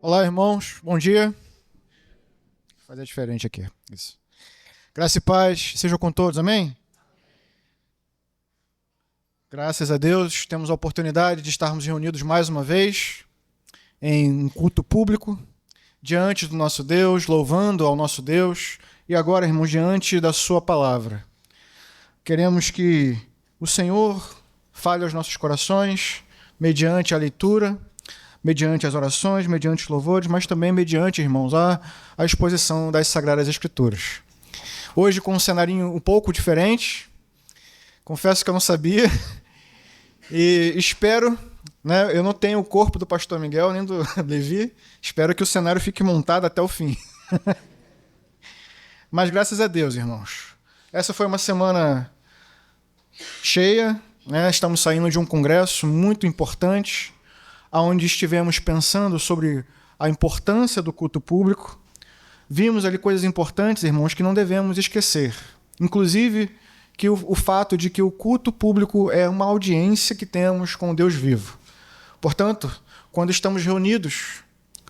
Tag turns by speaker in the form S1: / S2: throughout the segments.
S1: Olá, irmãos. Bom dia. Vou fazer diferente aqui. Isso. Graça e paz sejam com todos. Amém? Graças a Deus, temos a oportunidade de estarmos reunidos mais uma vez em um culto público, diante do nosso Deus, louvando ao nosso Deus, e agora, irmãos, diante da sua palavra. Queremos que o Senhor fale aos nossos corações, mediante a leitura, mediante as orações, mediante os louvores, mas também mediante, irmãos, a exposição das Sagradas Escrituras. Hoje com um cenarinho um pouco diferente, confesso que eu não sabia, e espero, né, eu não tenho o corpo do pastor Miguel, nem do Levi, espero que o cenário fique montado até o fim. Mas graças a Deus, irmãos, essa foi uma semana cheia, né? Estamos saindo de um congresso muito importante, onde estivemos pensando sobre a importância do culto público. Vimos ali coisas importantes, irmãos, que não devemos esquecer. Inclusive, que o fato de que o culto público é uma audiência que temos com o Deus vivo. Portanto, quando estamos reunidos,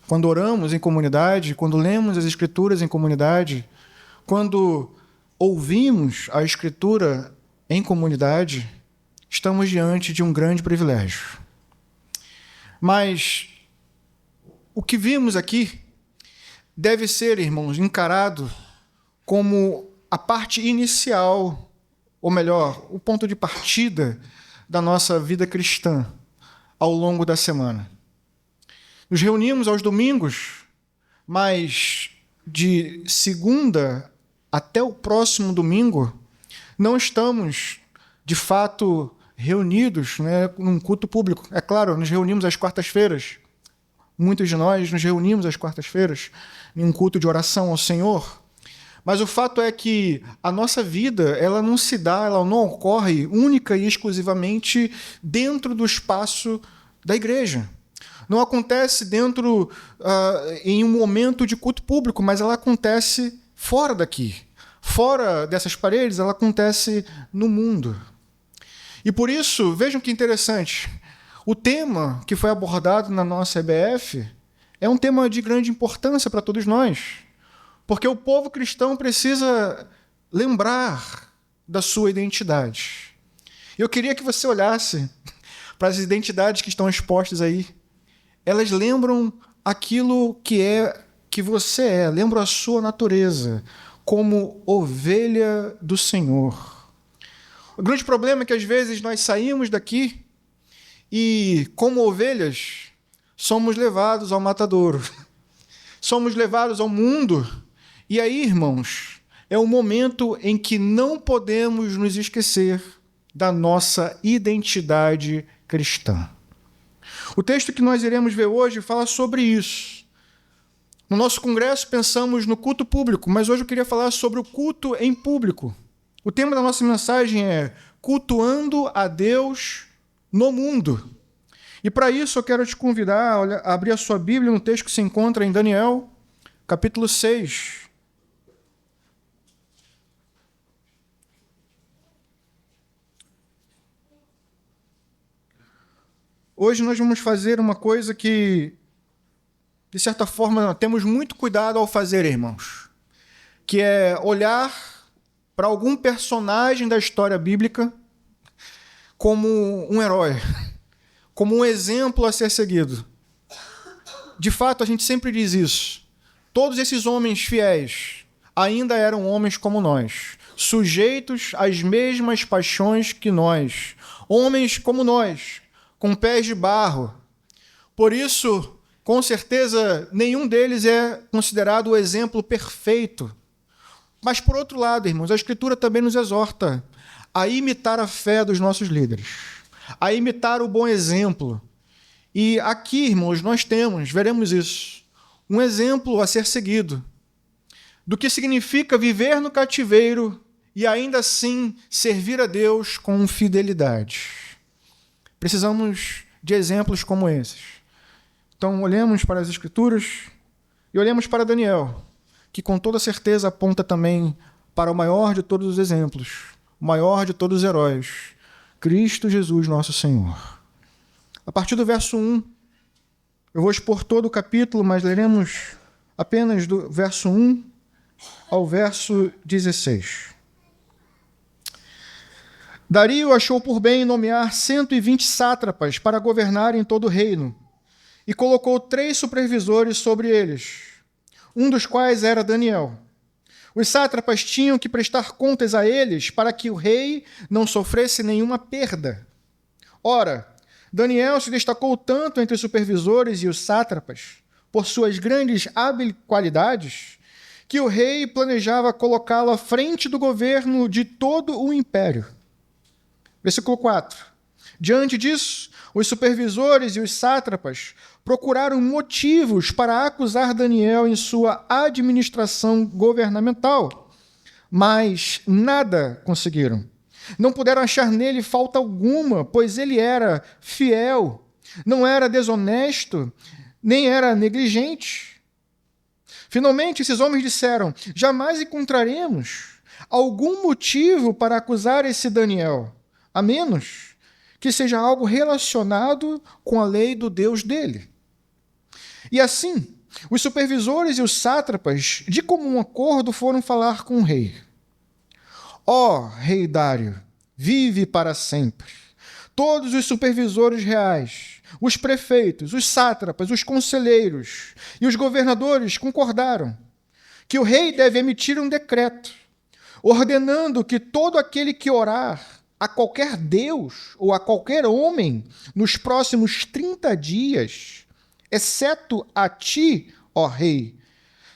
S1: quando oramos em comunidade, quando lemos as Escrituras em comunidade, quando ouvimos a Escritura em comunidade, estamos diante de um grande privilégio. Mas o que vimos aqui deve ser, irmãos, encarado como a parte inicial, ou melhor, o ponto de partida da nossa vida cristã ao longo da semana. Nos reunimos aos domingos, mas de segunda até o próximo domingo, não estamos, de fato, reunidos, né, num culto público. É claro, nos reunimos às quartas-feiras. Muitos de nós nos reunimos às quartas-feiras em um culto de oração ao Senhor. Mas o fato é que a nossa vida, ela não se dá, ela não ocorre única e exclusivamente dentro do espaço da igreja. Não acontece dentro, em um momento de culto público, mas ela acontece fora daqui. Fora dessas paredes, ela acontece no mundo. E por isso, vejam que interessante, o tema que foi abordado na nossa EBF é um tema de grande importância para todos nós, porque o povo cristão precisa lembrar da sua identidade. Eu queria que você olhasse para as identidades que estão expostas aí. Elas lembram aquilo que você é, lembram a sua natureza como ovelha do Senhor. O grande problema é que às vezes nós saímos daqui e, como ovelhas, somos levados ao matadouro. Somos levados ao mundo. E aí, irmãos, é o momento em que não podemos nos esquecer da nossa identidade cristã. O texto que nós iremos ver hoje fala sobre isso. No nosso congresso pensamos no culto público, mas hoje eu queria falar sobre o culto em público. O tema da nossa mensagem é cultuando a Deus no mundo. E para isso eu quero te convidar a abrir a sua Bíblia no texto que se encontra em Daniel, capítulo 6. Hoje nós vamos fazer uma coisa que, de certa forma, temos muito cuidado ao fazer, irmãos, que é olhar para algum personagem da história bíblica como um herói, como um exemplo a ser seguido. De fato, a gente sempre diz isso. Todos esses homens fiéis ainda eram homens como nós, sujeitos às mesmas paixões que nós, homens como nós, com pés de barro. Por isso, com certeza, nenhum deles é considerado o exemplo perfeito. Mas, por outro lado, irmãos, a Escritura também nos exorta a imitar a fé dos nossos líderes, a imitar o bom exemplo. E aqui, irmãos, nós veremos isso, um exemplo a ser seguido do que significa viver no cativeiro e ainda assim servir a Deus com fidelidade. Precisamos de exemplos como esses. Então, olhemos para as Escrituras e olhemos para Daniel, que com toda certeza aponta também para o maior de todos os exemplos, o maior de todos os heróis, Cristo Jesus, nosso Senhor. A partir do verso 1, Eu vou expor todo o capítulo, mas leremos apenas do verso 1 ao verso 16. Dario achou por bem nomear 120 sátrapas para governarem todo o reino, e colocou 3 supervisores sobre eles, um dos quais era Daniel. Os sátrapas tinham que prestar contas a eles para que o rei não sofresse nenhuma perda. Ora, Daniel se destacou tanto entre os supervisores e os sátrapas, por suas grandes qualidades, que o rei planejava colocá-lo à frente do governo de todo o império. Versículo 4. Diante disso, os supervisores e os sátrapas procuraram motivos para acusar Daniel em sua administração governamental, mas nada conseguiram. Não puderam achar nele falta alguma, pois ele era fiel, não era desonesto, nem era negligente. Finalmente, esses homens disseram: jamais encontraremos algum motivo para acusar esse Daniel, a menos que seja algo relacionado com a lei do Deus dele. E assim, os supervisores e os sátrapas, de comum acordo, foram falar com o rei. Ó rei Dário, vive para sempre. Todos os supervisores reais, os prefeitos, os sátrapas, os conselheiros e os governadores concordaram que o rei deve emitir um decreto ordenando que todo aquele que orar a qualquer deus ou a qualquer homem nos próximos 30 dias, exceto a ti, ó rei,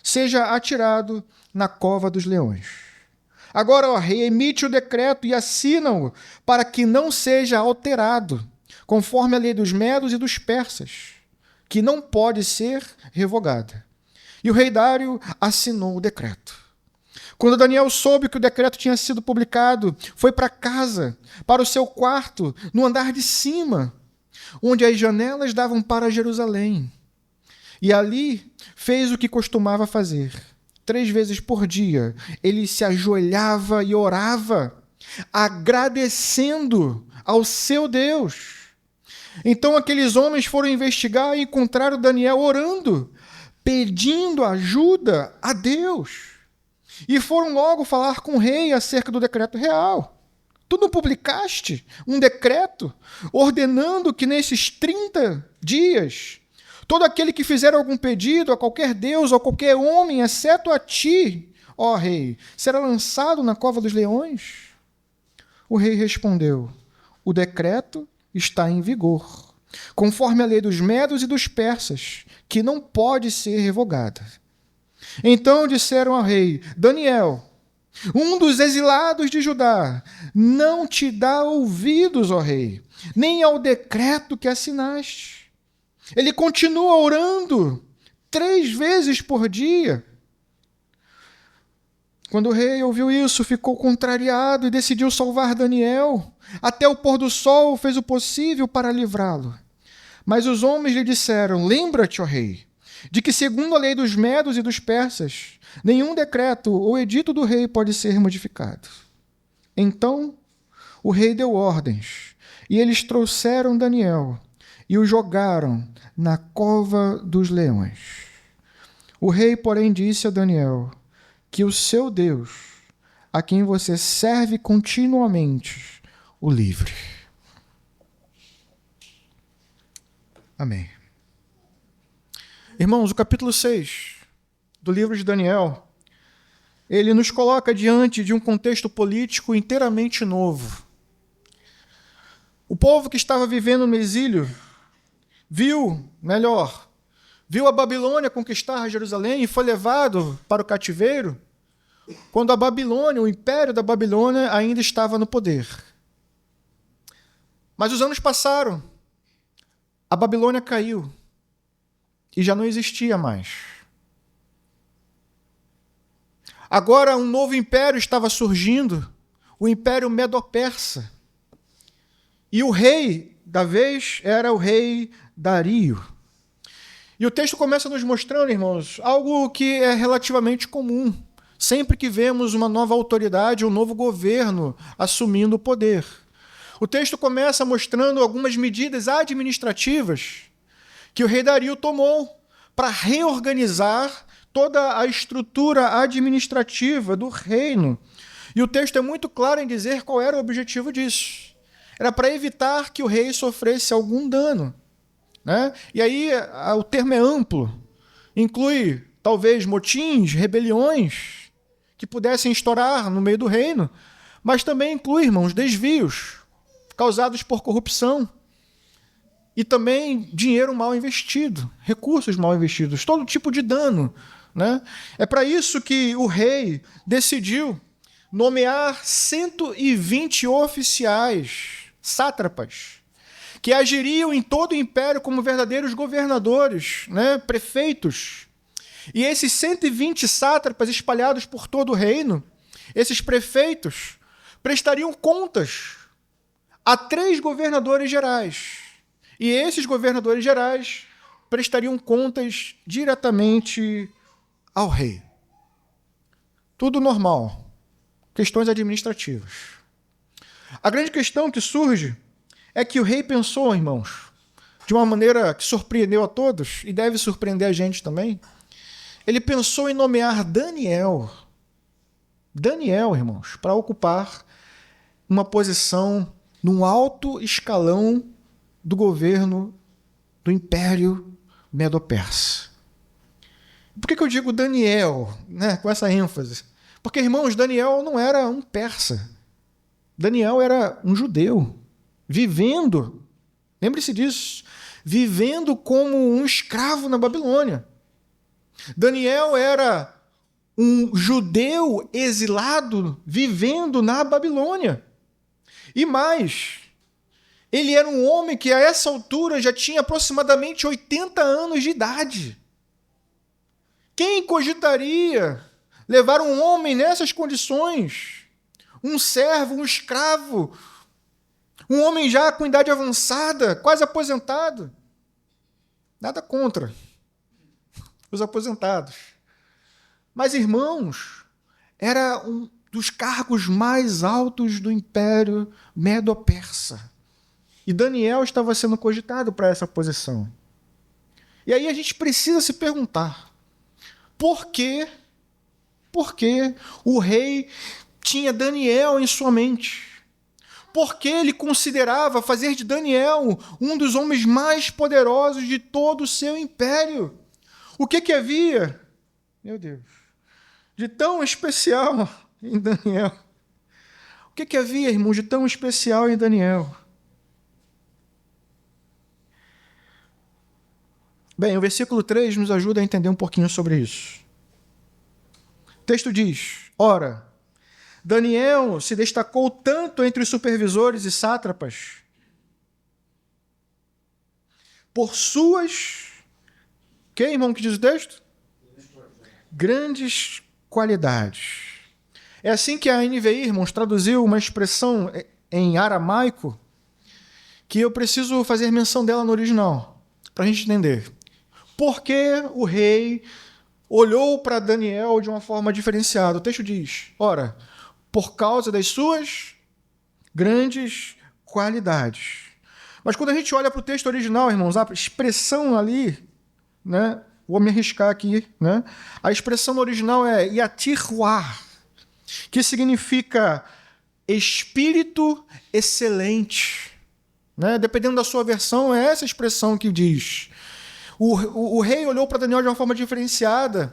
S1: seja atirado na cova dos leões. Agora, ó rei, emite o decreto e assina-o para que não seja alterado, conforme a lei dos medos e dos persas, que não pode ser revogada. E o rei Dário assinou o decreto. Quando Daniel soube que o decreto tinha sido publicado, foi para casa, para o seu quarto, no andar de cima, onde as janelas davam para Jerusalém. E ali fez o que costumava fazer. 3 vezes por dia, ele se ajoelhava e orava, agradecendo ao seu Deus. Então aqueles homens foram investigar e encontraram Daniel orando, pedindo ajuda a Deus. E foram logo falar com o rei acerca do decreto real. Tu não publicaste um decreto ordenando que nesses 30 dias todo aquele que fizer algum pedido a qualquer deus ou a qualquer homem, exceto a ti, ó rei, será lançado na cova dos leões? O rei respondeu: o decreto está em vigor, conforme a lei dos medos e dos persas, que não pode ser revogada. Então disseram ao rei: Daniel, um dos exilados de Judá, não te dá ouvidos, ó rei, nem ao decreto que assinaste. Ele continua orando 3 vezes por dia. Quando o rei ouviu isso, ficou contrariado e decidiu salvar Daniel. Até o pôr do sol fez o possível para livrá-lo. Mas os homens lhe disseram: lembra-te, ó rei, de que, segundo a lei dos medos e dos persas, nenhum decreto ou edito do rei pode ser modificado. Então o rei deu ordens, e eles trouxeram Daniel e o jogaram na cova dos leões. O rei, porém, disse a Daniel que o seu Deus, a quem você serve continuamente, o livre. Amém. Irmãos, o capítulo 6 do livro de Daniel, ele nos coloca diante de um contexto político inteiramente novo. O povo que estava vivendo no exílio viu a Babilônia conquistar Jerusalém e foi levado para o cativeiro quando a Babilônia, o império da Babilônia, ainda estava no poder. Mas os anos passaram, a Babilônia caiu e já não existia mais. Agora um novo império estava surgindo, o Império Medo-Persa. E o rei da vez era o rei Dario. E o texto começa nos mostrando, irmãos, algo que é relativamente comum. Sempre que vemos uma nova autoridade, um novo governo assumindo o poder. O texto começa mostrando algumas medidas administrativas que o rei Dario tomou para reorganizar toda a estrutura administrativa do reino. E o texto é muito claro em dizer qual era o objetivo disso. Era para evitar que o rei sofresse algum dano, né? E aí o termo é amplo. Inclui, talvez, motins, rebeliões que pudessem estourar no meio do reino, mas também inclui, irmãos, desvios causados por corrupção e também dinheiro mal investido, recursos mal investidos, todo tipo de dano, né? É para isso que o rei decidiu nomear 120 oficiais, sátrapas, que agiriam em todo o império como verdadeiros governadores, né? Prefeitos. E esses 120 sátrapas espalhados por todo o reino, esses prefeitos, prestariam contas a 3 governadores gerais. E esses governadores gerais prestariam contas diretamente ao rei. Tudo normal. Questões administrativas. A grande questão que surge é que o rei pensou, irmãos, de uma maneira que surpreendeu a todos, e deve surpreender a gente também. Ele pensou em nomear Daniel, irmãos, para ocupar uma posição num alto escalão do governo do Império Medo-Persa. Por que eu digo Daniel, né, com essa ênfase? Porque, irmãos, Daniel não era um persa. Daniel era um judeu, vivendo, lembre-se disso, vivendo como um escravo na Babilônia. Daniel era um judeu exilado, vivendo na Babilônia. E mais, ele era um homem que a essa altura já tinha aproximadamente 80 anos de idade. Quem cogitaria levar um homem nessas condições, um servo, um escravo, um homem já com idade avançada, quase aposentado? Nada contra os aposentados. Mas, irmãos, era um dos cargos mais altos do Império Medo-Persa. E Daniel estava sendo cogitado para essa posição. E aí a gente precisa se perguntar, por que o rei tinha Daniel em sua mente? Por que ele considerava fazer de Daniel um dos homens mais poderosos de todo o seu império? O que havia, meu Deus, de tão especial em Daniel? O que havia, irmãos, de tão especial em Daniel? Bem, o versículo 3 nos ajuda a entender um pouquinho sobre isso. O texto diz: ora, Daniel se destacou tanto entre os supervisores e sátrapas por suas... Que, irmão, que diz o texto? Grandes qualidades. É assim que a NVI, irmãos, traduziu uma expressão em aramaico que eu preciso fazer menção dela no original, para a gente entender. Porque o rei olhou para Daniel de uma forma diferenciada. O texto diz, ora, por causa das suas grandes qualidades. Mas quando a gente olha para o texto original, irmãos, a expressão ali, né, vou me arriscar aqui, né, a expressão no original é yatirwa, que significa espírito excelente. Né? Dependendo da sua versão, é essa expressão que diz. O rei olhou para Daniel de uma forma diferenciada,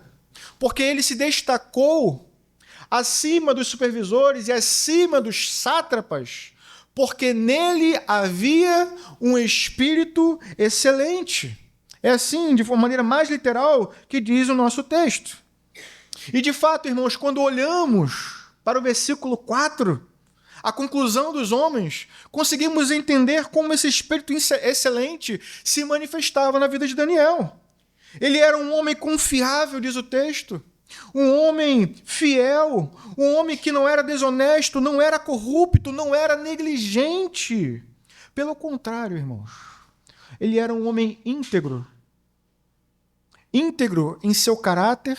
S1: porque ele se destacou acima dos supervisores e acima dos sátrapas, porque nele havia um espírito excelente. É assim, de uma maneira mais literal, que diz o nosso texto. E de fato, irmãos, quando olhamos para o versículo 4, a conclusão dos homens, conseguimos entender como esse espírito excelente se manifestava na vida de Daniel. Ele era um homem confiável, diz o texto, um homem fiel, um homem que não era desonesto, não era corrupto, não era negligente. Pelo contrário, irmãos, ele era um homem íntegro. Íntegro em seu caráter,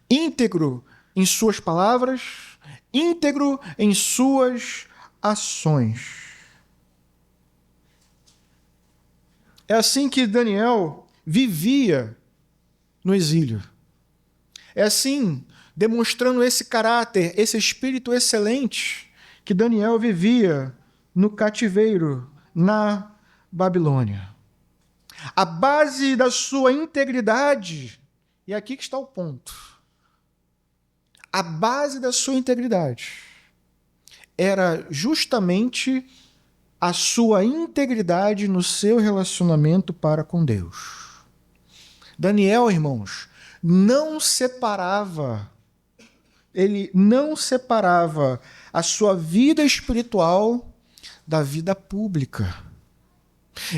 S1: íntegro em suas palavras, íntegro em suas ações. É assim que Daniel vivia no exílio. É assim, demonstrando esse caráter, esse espírito excelente, que Daniel vivia no cativeiro, na Babilônia. A base da sua integridade, e aqui que está o ponto, a base da sua integridade era justamente a sua integridade no seu relacionamento para com Deus. Daniel, irmãos, ele não separava a sua vida espiritual da vida pública.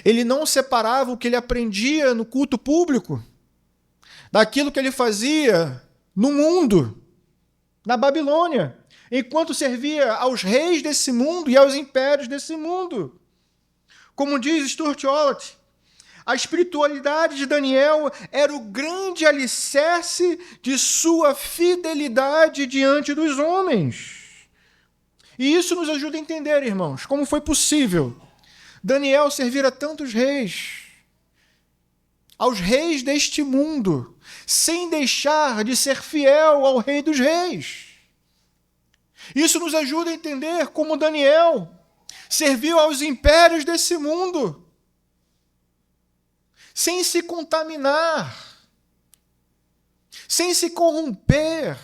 S1: Ele não separava o que ele aprendia no culto público daquilo que ele fazia no mundo, na Babilônia, enquanto servia aos reis desse mundo e aos impérios desse mundo. Como diz Stuart Hall, a espiritualidade de Daniel era o grande alicerce de sua fidelidade diante dos homens. E isso nos ajuda a entender, irmãos, como foi possível Daniel servir a tantos reis, aos reis deste mundo, sem deixar de ser fiel ao Rei dos Reis. Isso nos ajuda a entender como Daniel serviu aos impérios desse mundo, sem se contaminar, sem se corromper,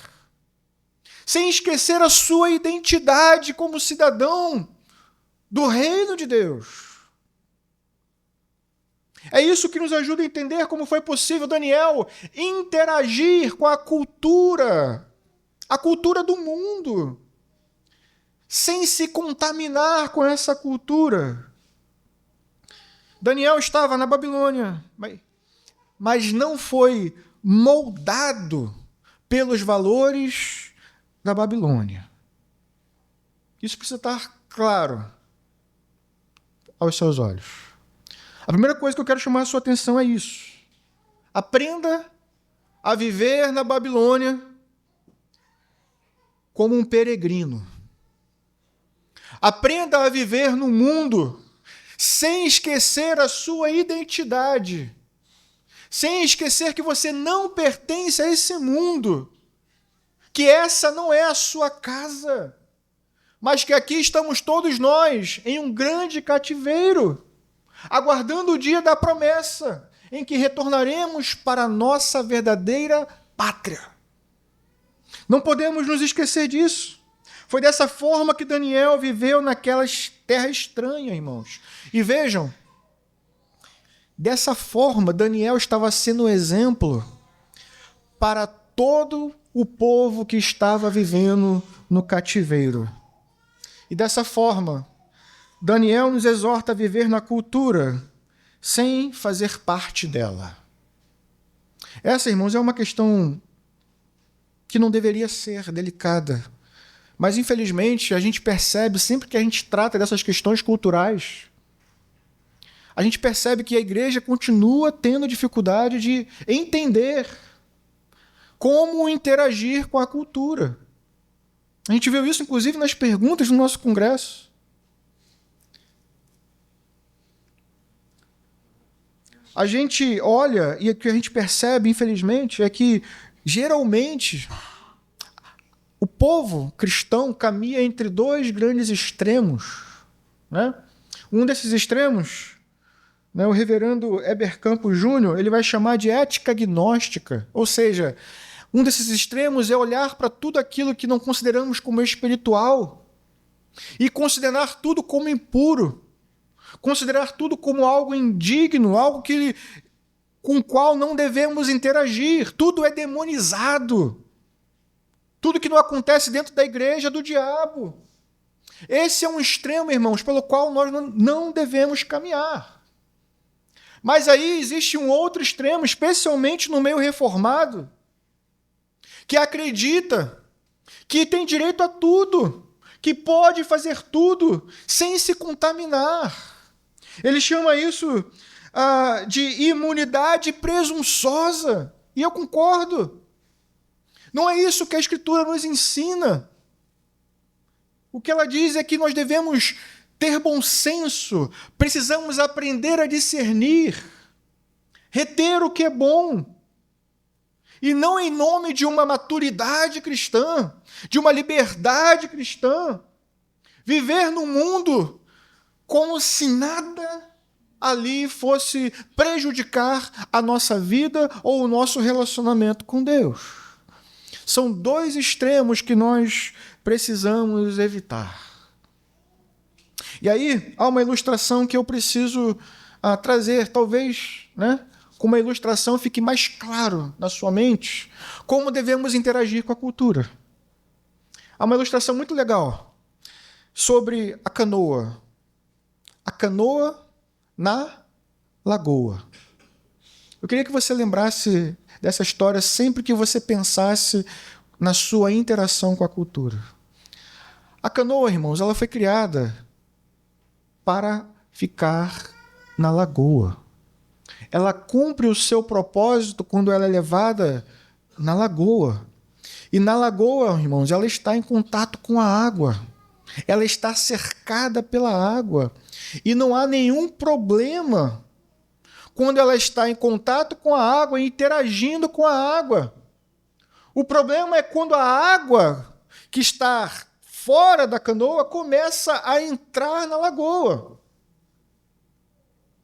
S1: sem esquecer a sua identidade como cidadão do reino de Deus. É isso que nos ajuda a entender como foi possível Daniel interagir com a cultura do mundo, sem se contaminar com essa cultura. Daniel estava na Babilônia, mas não foi moldado pelos valores da Babilônia. Isso precisa estar claro aos seus olhos. A primeira coisa que eu quero chamar a sua atenção é isso. Aprenda a viver na Babilônia como um peregrino. Aprenda a viver no mundo sem esquecer a sua identidade, sem esquecer que você não pertence a esse mundo, que essa não é a sua casa, mas que aqui estamos todos nós em um grande cativeiro, aguardando o dia da promessa, em que retornaremos para a nossa verdadeira pátria. Não podemos nos esquecer disso. Foi dessa forma que Daniel viveu naquela terra estranha, irmãos. E vejam, dessa forma, Daniel estava sendo exemplo para todo o povo que estava vivendo no cativeiro. E dessa forma, Daniel nos exorta a viver na cultura sem fazer parte dela. Essa, irmãos, é uma questão que não deveria ser delicada. Mas, infelizmente, a gente percebe, sempre que a gente trata dessas questões culturais, a gente percebe que a igreja continua tendo dificuldade de entender como interagir com a cultura. A gente viu isso, inclusive, nas perguntas do nosso congresso. A gente olha e o que a gente percebe, infelizmente, é que, geralmente, o povo cristão caminha entre dois grandes extremos. Né? Um desses extremos, o reverendo Heber Campos Júnior, ele vai chamar de ética gnóstica. Ou seja, um desses extremos é olhar para tudo aquilo que não consideramos como espiritual e considerar tudo como impuro, considerar tudo como algo indigno, algo com o qual não devemos interagir. Tudo é demonizado. Tudo que não acontece dentro da igreja é do diabo. Esse é um extremo, irmãos, pelo qual nós não devemos caminhar. Mas aí existe um outro extremo, especialmente no meio reformado, que acredita que tem direito a tudo, que pode fazer tudo sem se contaminar. Ele chama isso de imunidade presunçosa. E eu concordo. Não é isso que a Escritura nos ensina. O que ela diz é que nós devemos ter bom senso, precisamos aprender a discernir, reter o que é bom, e não em nome de uma maturidade cristã, de uma liberdade cristã, viver no mundo como se nada ali fosse prejudicar a nossa vida ou o nosso relacionamento com Deus. São dois extremos que nós precisamos evitar. E aí, há uma ilustração que eu preciso trazer, talvez, com uma ilustração fique mais claro na sua mente como devemos interagir com a cultura. Há uma ilustração muito legal sobre a canoa. A canoa na lagoa. Eu queria que você lembrasse dessa história sempre que você pensasse na sua interação com a cultura. A canoa, irmãos, ela foi criada para ficar na lagoa. Ela cumpre o seu propósito quando ela é levada na lagoa. E na lagoa, irmãos, ela está em contato com a água. Ela está cercada pela água. E não há nenhum problema quando ela está em contato com a água e interagindo com a água. O problema é quando a água que está fora da canoa começa a entrar na lagoa.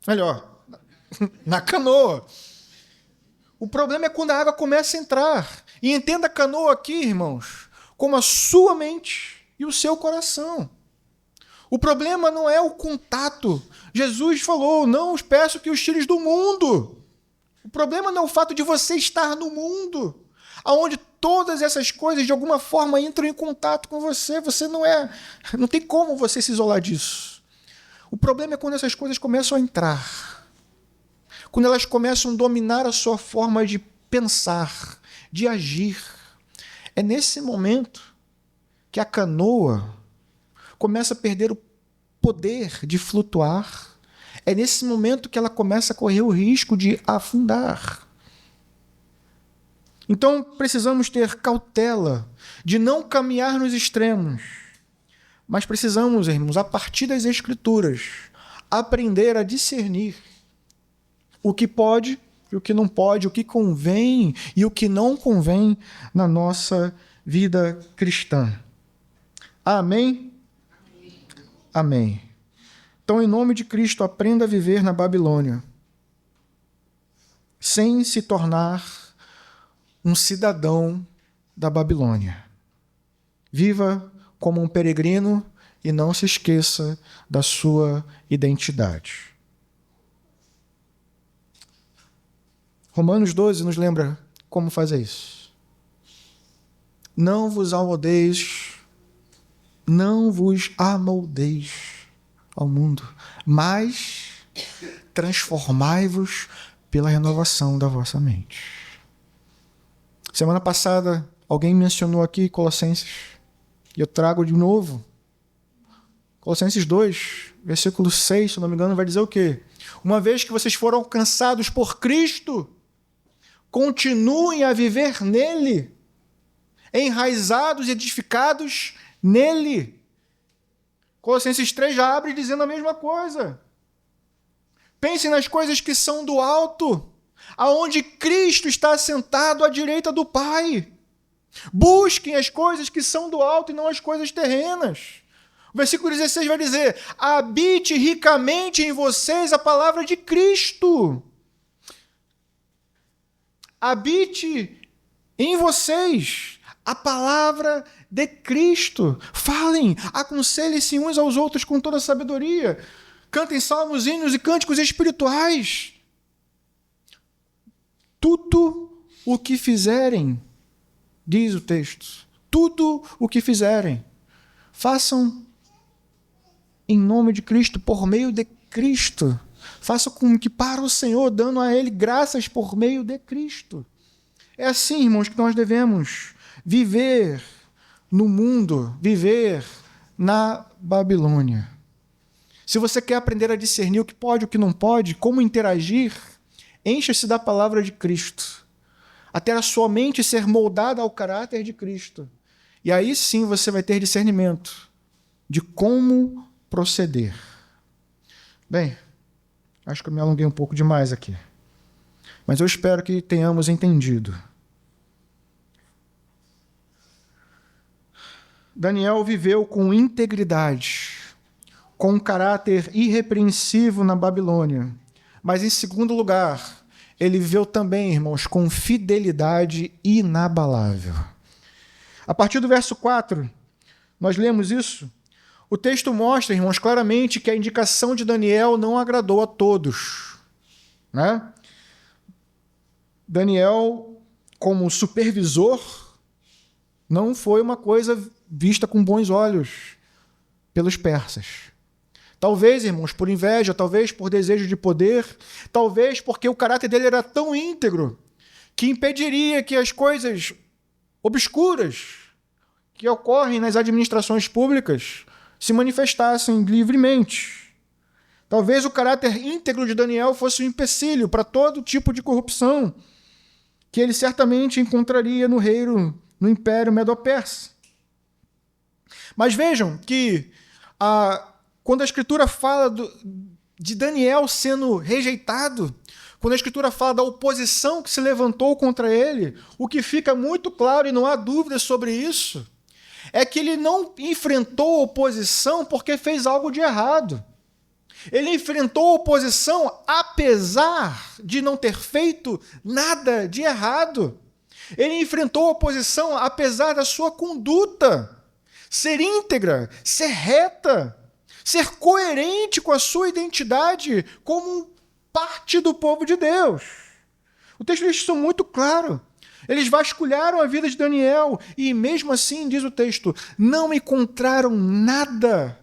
S1: Melhor, na canoa. O problema é quando a água começa a entrar. E entenda a canoa aqui, irmãos, como a sua mente e o seu coração. O problema não é o contato. Jesus falou, não os peço que os tires do mundo. O problema não é o fato de você estar no mundo, onde todas essas coisas de alguma forma entram em contato com você. Você não tem como você se isolar disso. O problema é quando essas coisas começam a entrar. Quando elas começam a dominar a sua forma de pensar, de agir. É nesse momento que a canoa começa a perder o poder de flutuar. É nesse momento que ela começa a correr o risco de afundar. Então, precisamos ter cautela de não caminhar nos extremos. Mas precisamos, irmãos, a partir das Escrituras, aprender a discernir o que pode e o que não pode, o que convém e o que não convém na nossa vida cristã. Amém? Amém. Então, em nome de Cristo, aprenda a viver na Babilônia, sem se tornar um cidadão da Babilônia. Viva como um peregrino e não se esqueça da sua identidade. Romanos 12 nos lembra como fazer isso. Não vos amoldeis ao mundo, mas transformai-vos pela renovação da vossa mente. Semana passada, alguém mencionou aqui Colossenses, e eu trago de novo. Colossenses 2, versículo 6, se não me engano, vai dizer o quê? Uma vez que vocês foram alcançados por Cristo, continuem a viver nele, enraizados e edificados nele. Colossenses 3 já abre dizendo a mesma coisa. Pensem nas coisas que são do alto, aonde Cristo está assentado à direita do Pai. Busquem as coisas que são do alto e não as coisas terrenas. O versículo 16 vai dizer, habite ricamente em vocês a palavra de Cristo. Habite em vocês a palavra de Cristo. Falem, aconselhem-se uns aos outros com toda a sabedoria. Cantem salmos, hinos e cânticos espirituais. Tudo o que fizerem, diz o texto, tudo o que fizerem, façam em nome de Cristo, por meio de Cristo. Façam com que para o Senhor, dando a Ele graças por meio de Cristo. É assim, irmãos, que nós devemos viver no mundo, viver na Babilônia. Se você quer aprender a discernir o que pode e o que não pode, como interagir, encha-se da palavra de Cristo, até a sua mente ser moldada ao caráter de Cristo. E aí sim você vai ter discernimento de como proceder. Bem, acho que eu me alonguei um pouco demais aqui, mas eu espero que tenhamos entendido. Daniel viveu com integridade, com um caráter irrepreensível na Babilônia. Mas, em segundo lugar, ele viveu também, irmãos, com fidelidade inabalável. A partir do verso 4, nós lemos isso. O texto mostra, irmãos, claramente que a indicação de Daniel não agradou a todos, né? Daniel, como supervisor, não foi uma coisa vista com bons olhos pelos persas. Talvez, irmãos, por inveja, talvez por desejo de poder, talvez porque o caráter dele era tão íntegro que impediria que as coisas obscuras que ocorrem nas administrações públicas se manifestassem livremente. Talvez o caráter íntegro de Daniel fosse um empecilho para todo tipo de corrupção que ele certamente encontraria no reino, no Império Medo-Persa. Mas vejam que quando a Escritura fala de Daniel sendo rejeitado, quando a Escritura fala da oposição que se levantou contra ele, o que fica muito claro, e não há dúvida sobre isso, é que ele não enfrentou oposição porque fez algo de errado. Ele enfrentou oposição apesar de não ter feito nada de errado. Ele enfrentou oposição apesar da sua conduta ser íntegra, ser reta, ser coerente com a sua identidade como parte do povo de Deus. O texto deixa isso muito claro. Eles vasculharam a vida de Daniel e, mesmo assim, diz o texto, não encontraram nada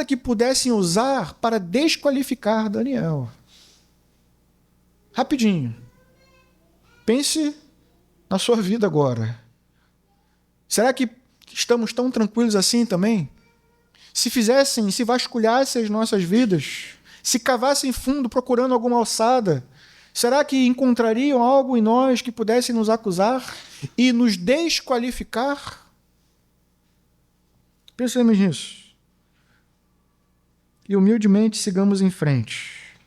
S1: que pudessem usar para desqualificar Daniel. Rapidinho. Pense na sua vida agora. Será que estamos tão tranquilos assim também? Se vasculhassem as nossas vidas, se cavassem fundo procurando alguma alçada, será que encontrariam algo em nós que pudesse nos acusar e nos desqualificar? Pensemos nisso. E humildemente sigamos em frente.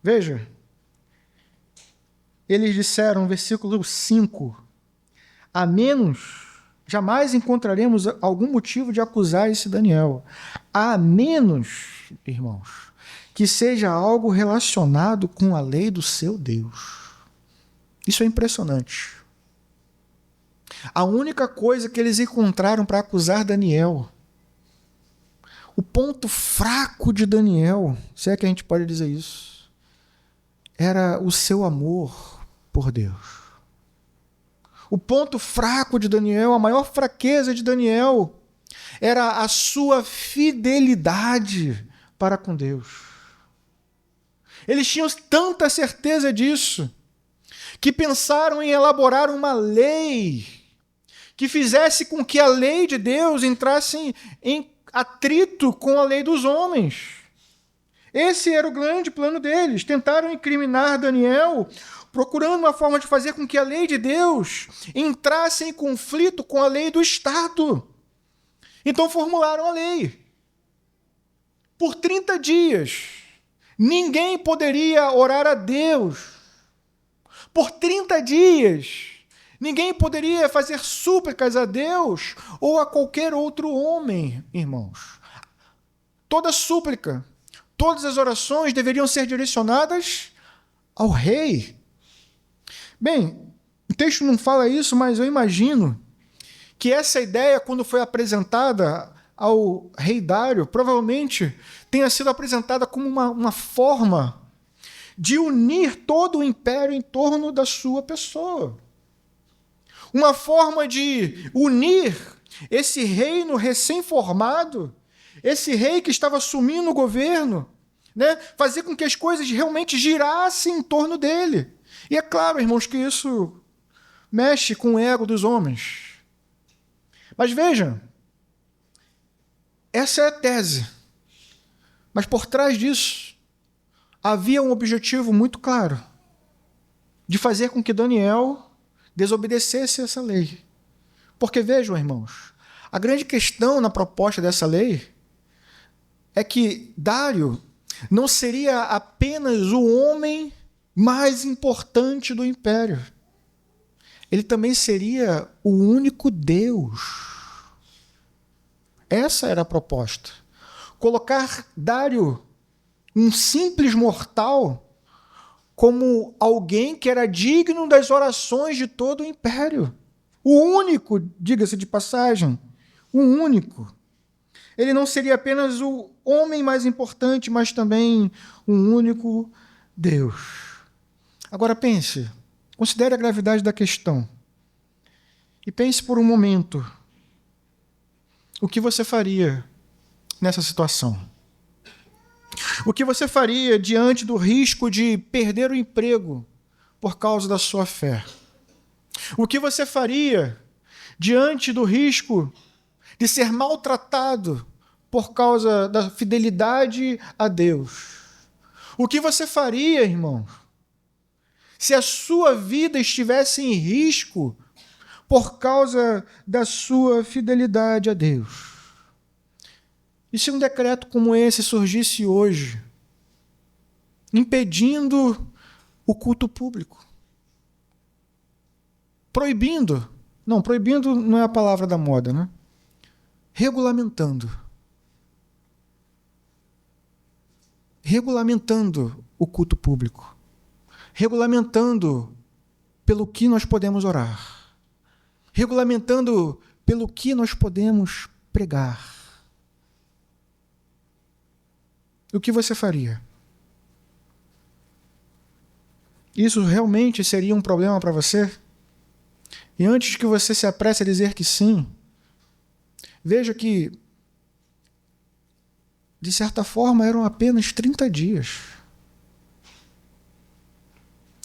S1: Veja, eles disseram, versículo 5, a menos... Jamais encontraremos algum motivo de acusar esse Daniel. A menos, irmãos, que seja algo relacionado com a lei do seu Deus. Isso é impressionante. A única coisa que eles encontraram para acusar Daniel, o ponto fraco de Daniel, se é que a gente pode dizer isso, era o seu amor por Deus. O ponto fraco de Daniel, a maior fraqueza de Daniel, era a sua fidelidade para com Deus. Eles tinham tanta certeza disso, que pensaram em elaborar uma lei que fizesse com que a lei de Deus entrasse em atrito com a lei dos homens. Esse era o grande plano deles. Tentaram incriminar Daniel, procurando uma forma de fazer com que a lei de Deus entrasse em conflito com a lei do Estado. Então formularam a lei. Por 30 dias, ninguém poderia orar a Deus. Por 30 dias, ninguém poderia fazer súplicas a Deus ou a qualquer outro homem, irmãos. Toda súplica, todas as orações deveriam ser direcionadas ao rei. Bem, o texto não fala isso, mas eu imagino que essa ideia, quando foi apresentada ao rei Dário, provavelmente tenha sido apresentada como uma forma de unir todo o império em torno da sua pessoa. Uma forma de unir esse reino recém-formado, esse rei que estava assumindo o governo, né? Fazer com que as coisas realmente girassem em torno dele. E é claro, irmãos, que isso mexe com o ego dos homens. Mas veja, essa é a tese. Mas por trás disso, havia um objetivo muito claro, de fazer com que Daniel desobedecesse essa lei. Porque vejam, irmãos, a grande questão na proposta dessa lei é que Dário não seria apenas o homem mais importante do império. Ele também seria o único Deus. Essa era a proposta. Colocar Dário, um simples mortal, como alguém que era digno das orações de todo o império. O único, diga-se de passagem, o único. Ele não seria apenas o homem mais importante, mas também um único Deus. Agora pense, considere a gravidade da questão. E pense por um momento, o que você faria nessa situação? O que você faria diante do risco de perder o emprego por causa da sua fé? O que você faria diante do risco de ser maltratado por causa da fidelidade a Deus? O que você faria, irmão, se a sua vida estivesse em risco por causa da sua fidelidade a Deus? E se um decreto como esse surgisse hoje, impedindo o culto público? Proibindo não é a palavra da moda, né? Regulamentando o culto público, regulamentando pelo que nós podemos orar, regulamentando pelo que nós podemos pregar. O que você faria? Isso realmente seria um problema para você? E antes que você se apresse a dizer que sim, veja que, de certa forma, eram apenas 30 dias.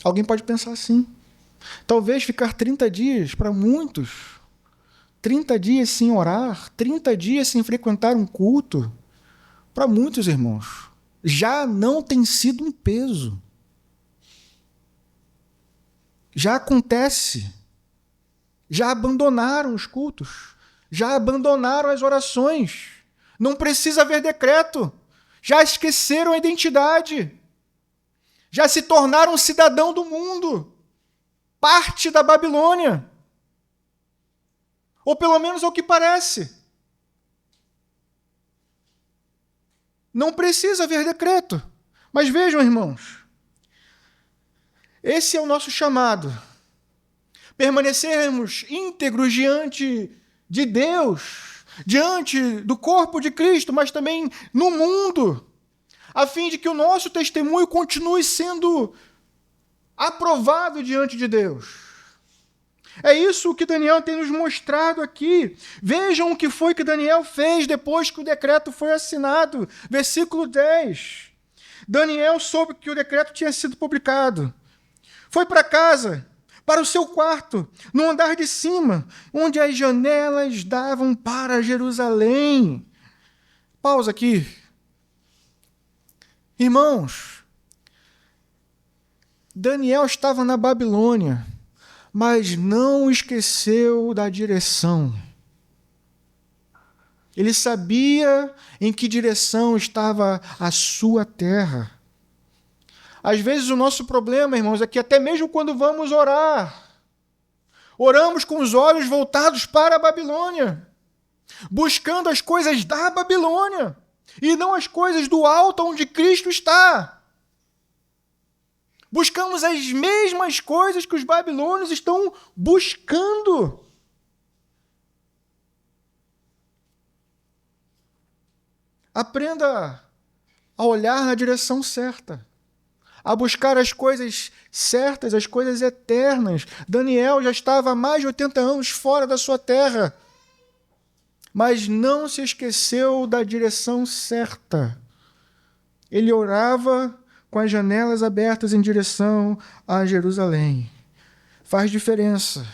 S1: Alguém pode pensar assim. Talvez ficar 30 dias, para muitos, 30 dias sem orar, 30 dias sem frequentar um culto, para muitos irmãos, já não tem sido um peso. Já acontece. Já abandonaram os cultos. Já abandonaram as orações. Não precisa haver decreto. Já esqueceram a identidade. Já se tornaram cidadão do mundo. Parte da Babilônia. Ou pelo menos é o que parece. Não precisa haver decreto. Mas vejam, irmãos, esse é o nosso chamado. Permanecermos íntegros diante de Deus, diante do corpo de Cristo, mas também no mundo, a fim de que o nosso testemunho continue sendo aprovado diante de Deus. É isso que Daniel tem nos mostrado aqui. Vejam o que foi que Daniel fez depois que o decreto foi assinado. Versículo 10. Daniel soube que o decreto tinha sido publicado. Foi para casa, para o seu quarto, no andar de cima, onde as janelas davam para Jerusalém. Pausa aqui. Irmãos, Daniel estava na Babilônia, mas não esqueceu da direção. Ele sabia em que direção estava a sua terra. Às vezes o nosso problema, irmãos, é que até mesmo quando vamos orar, oramos com os olhos voltados para a Babilônia, buscando as coisas da Babilônia, e não as coisas do alto onde Cristo está. Buscamos as mesmas coisas que os babilônios estão buscando. Aprenda a olhar na direção certa, a buscar as coisas certas, as coisas eternas. Daniel já estava há mais de 80 anos fora da sua terra, mas não se esqueceu da direção certa. Ele orava com as janelas abertas em direção a Jerusalém. Faz diferença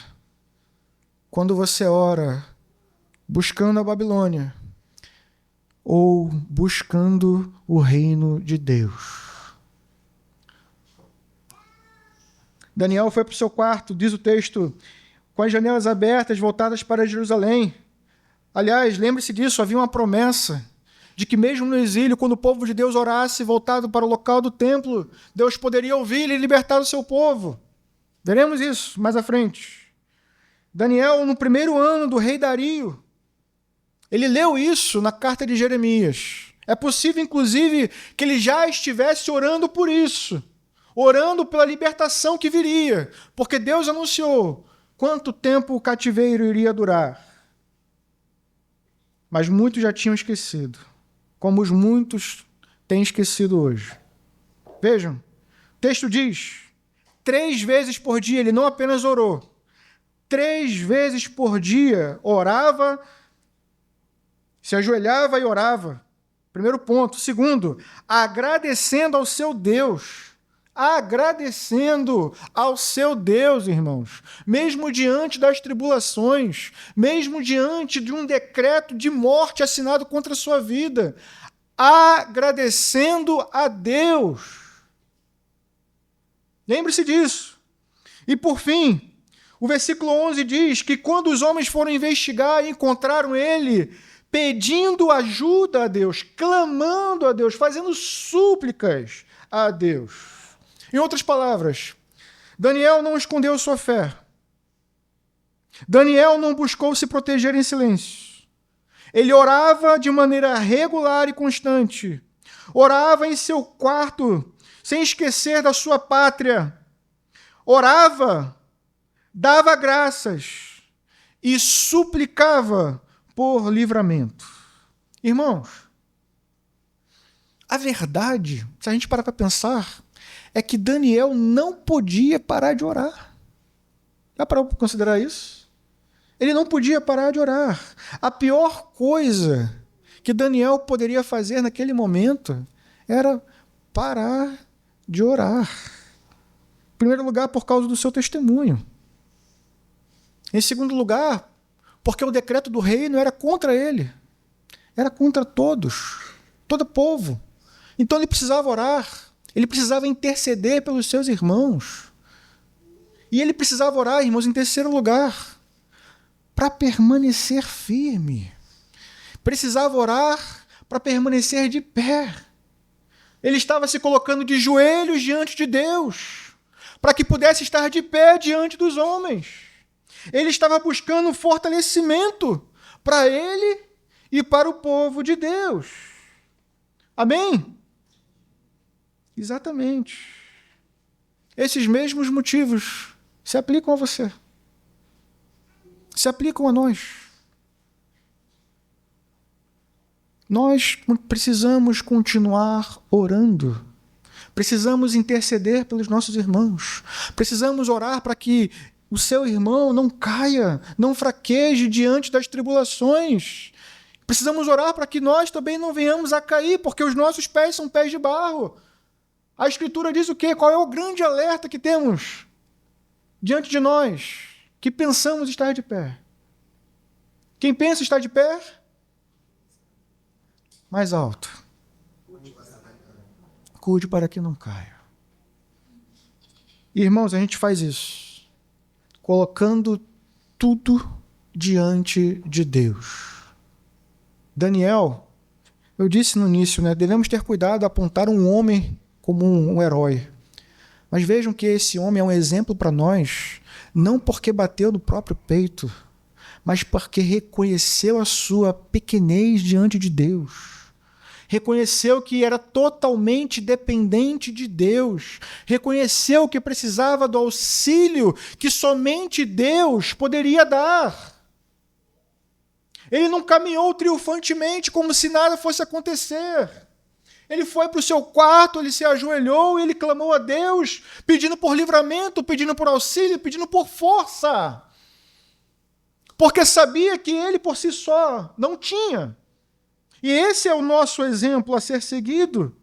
S1: quando você ora buscando a Babilônia ou buscando o reino de Deus. Daniel foi para o seu quarto, diz o texto, com as janelas abertas voltadas para Jerusalém. Aliás, lembre-se disso, havia uma promessa de que mesmo no exílio, quando o povo de Deus orasse voltado para o local do templo, Deus poderia ouvir e libertar o seu povo. Veremos isso mais à frente. Daniel, no primeiro ano do rei Dario, ele leu isso na carta de Jeremias. É possível, inclusive, que ele já estivesse orando por isso, orando pela libertação que viria, porque Deus anunciou quanto tempo o cativeiro iria durar. Mas muitos já tinham esquecido, como os muitos têm esquecido hoje. Vejam, o texto diz, 3 vezes por dia ele não apenas orou, 3 vezes por dia orava, se ajoelhava e orava. Primeiro ponto. Segundo, agradecendo ao seu Deus. Agradecendo ao seu Deus, irmãos. Mesmo diante das tribulações, mesmo diante de um decreto de morte assinado contra a sua vida. Agradecendo a Deus. Lembre-se disso. E por fim, o versículo 11 diz que quando os homens foram investigar e encontraram ele pedindo ajuda a Deus, clamando a Deus, fazendo súplicas a Deus. Em outras palavras, Daniel não escondeu sua fé. Daniel não buscou se proteger em silêncio. Ele orava de maneira regular e constante. Orava em seu quarto, sem esquecer da sua pátria. Orava, dava graças e suplicava por livramento. Irmãos, a verdade, se a gente parar para pensar, é que Daniel não podia parar de orar. Já parou para considerar isso? Ele não podia parar de orar. A pior coisa que Daniel poderia fazer naquele momento era parar de orar. Em primeiro lugar, por causa do seu testemunho. Em segundo lugar, porque o decreto do rei não era contra ele, era contra todos, todo o povo. Então ele precisava orar, ele precisava interceder pelos seus irmãos. E ele precisava orar, irmãos, em terceiro lugar, para permanecer firme. Precisava orar para permanecer de pé. Ele estava se colocando de joelhos diante de Deus, para que pudesse estar de pé diante dos homens. Ele estava buscando fortalecimento para ele e para o povo de Deus. Amém? Exatamente. Esses mesmos motivos se aplicam a você. Se aplicam a nós. Nós precisamos continuar orando. Precisamos interceder pelos nossos irmãos. Precisamos orar para que o seu irmão não caia, não fraqueje diante das tribulações. Precisamos orar para que nós também não venhamos a cair, porque os nossos pés são pés de barro. A Escritura diz o quê? Qual é o grande alerta que temos diante de nós, que pensamos estar de pé? Quem pensa estar de pé? Mais alto. Cuide para que não caia. Irmãos, a gente faz isso colocando tudo diante de Deus. Daniel, eu disse no início, devemos ter cuidado a apontar um homem como um herói. Mas vejam que esse homem é um exemplo para nós, não porque bateu no próprio peito, mas porque reconheceu a sua pequenez diante de Deus. Reconheceu que era totalmente dependente de Deus. Reconheceu que precisava do auxílio que somente Deus poderia dar. Ele não caminhou triunfantemente como se nada fosse acontecer. Ele foi para o seu quarto, ele se ajoelhou e ele clamou a Deus, pedindo por livramento, pedindo por auxílio, pedindo por força. Porque sabia que ele por si só não tinha. E esse é o nosso exemplo a ser seguido.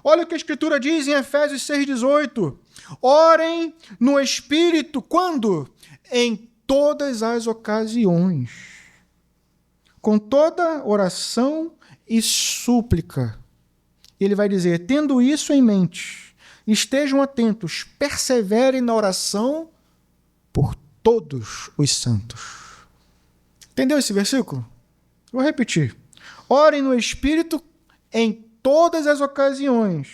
S1: Olha o que a Escritura diz em Efésios 6,18. Orem no Espírito, quando? Em todas as ocasiões, com toda oração e súplica. Ele vai dizer, tendo isso em mente, estejam atentos, perseverem na oração por todos os santos. Entendeu esse versículo? Vou repetir. Orem no Espírito em todas as ocasiões,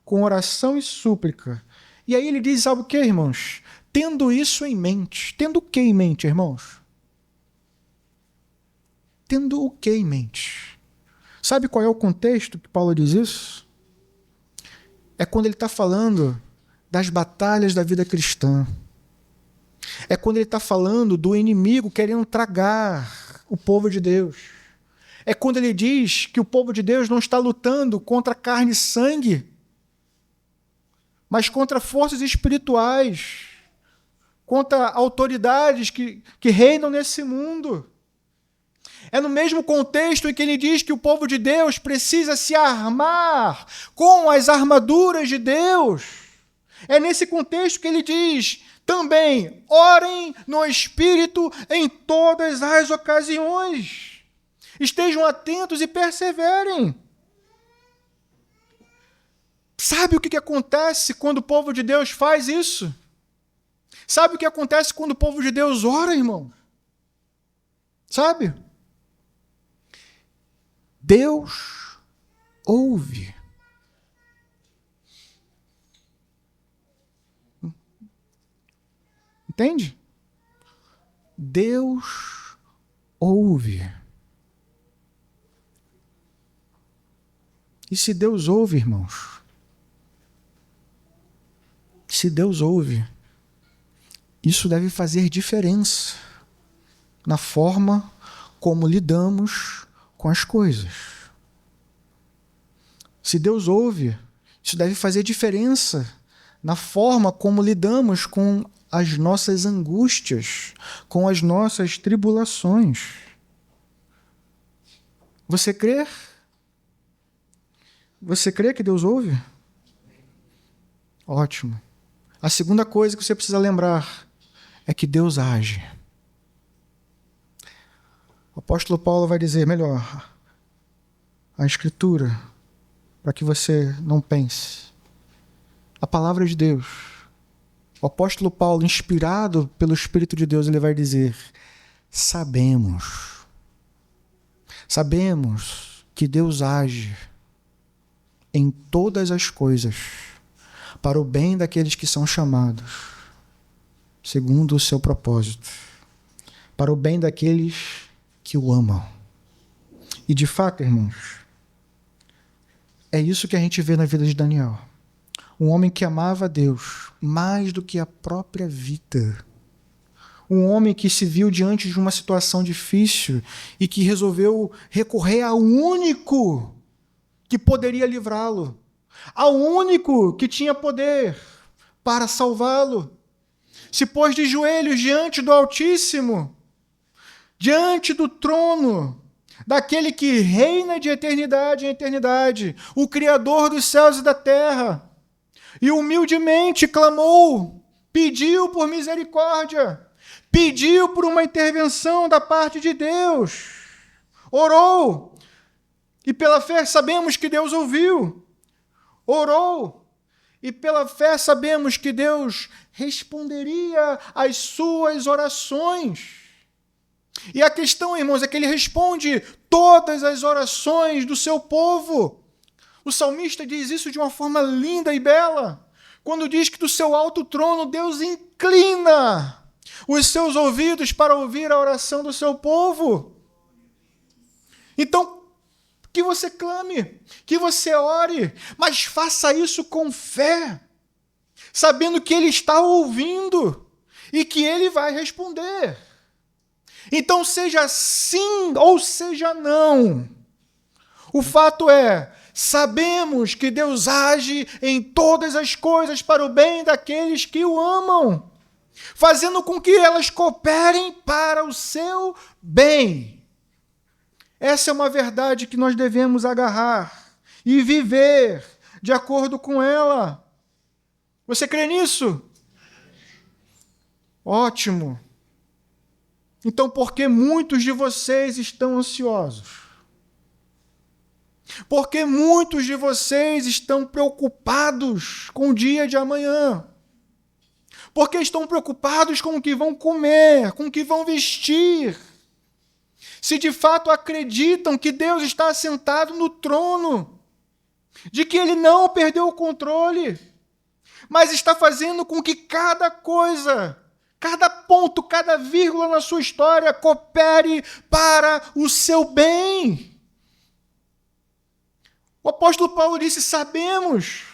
S1: com oração e súplica. E aí ele diz, sabe o que, irmãos? Tendo isso em mente. Tendo o que em mente, irmãos? Tendo o que em mente? Sabe qual é o contexto que Paulo diz isso? É quando ele está falando das batalhas da vida cristã. É quando ele está falando do inimigo querendo tragar o povo de Deus. É quando ele diz que o povo de Deus não está lutando contra carne e sangue, mas contra forças espirituais, contra autoridades que reinam nesse mundo. É no mesmo contexto em que ele diz que o povo de Deus precisa se armar com as armaduras de Deus. É nesse contexto que ele diz também, orem no Espírito em todas as ocasiões. Estejam atentos e perseverem. Sabe o que acontece quando o povo de Deus faz isso? Sabe o que acontece quando o povo de Deus ora, irmão? Sabe? Deus ouve. Entende? Deus ouve. E se Deus ouve, irmãos? Se Deus ouve, isso deve fazer diferença na forma como lidamos com as coisas. Se Deus ouve, isso deve fazer diferença na forma como lidamos com as nossas angústias, com as nossas tribulações. Você crê? Você crê que Deus ouve? Ótimo. A segunda coisa que você precisa lembrar é que Deus age. O apóstolo Paulo vai dizer, melhor, a Escritura, para que você não pense. A palavra de Deus. O apóstolo Paulo, inspirado pelo Espírito de Deus, ele vai dizer, sabemos que Deus age em todas as coisas para o bem daqueles que são chamados, segundo o seu propósito, para o bem daqueles que o amam. E de fato, irmãos, é isso que a gente vê na vida de Daniel. Um homem que amava a Deus mais do que a própria vida. Um homem que se viu diante de uma situação difícil e que resolveu recorrer ao único que poderia livrá-lo, ao único que tinha poder para salvá-lo. Se pôs de joelhos diante do Altíssimo, diante do trono daquele que reina de eternidade em eternidade, o Criador dos céus e da terra, e humildemente clamou, pediu por misericórdia, pediu por uma intervenção da parte de Deus, orou, e pela fé sabemos que Deus ouviu, orou, e pela fé sabemos que Deus responderia às suas orações. E a questão, irmãos, é que ele responde todas as orações do seu povo. O salmista diz isso de uma forma linda e bela, quando diz que do seu alto trono Deus inclina os seus ouvidos para ouvir a oração do seu povo. Então, que você clame, que você ore, mas faça isso com fé, sabendo que Ele está ouvindo e que Ele vai responder. Então, seja sim ou seja não. O fato é, sabemos que Deus age em todas as coisas para o bem daqueles que o amam, fazendo com que elas cooperem para o seu bem. Essa é uma verdade que nós devemos agarrar e viver de acordo com ela. Você crê nisso? Ótimo. Então, por que muitos de vocês estão ansiosos? Por que muitos de vocês estão preocupados com o dia de amanhã? Por que estão preocupados com o que vão comer, com o que vão vestir? se de fato acreditam que Deus está assentado no trono, de que Ele não perdeu o controle, mas está fazendo com que cada coisa, cada ponto, cada vírgula na sua história coopere para o seu bem. O apóstolo Paulo disse: sabemos.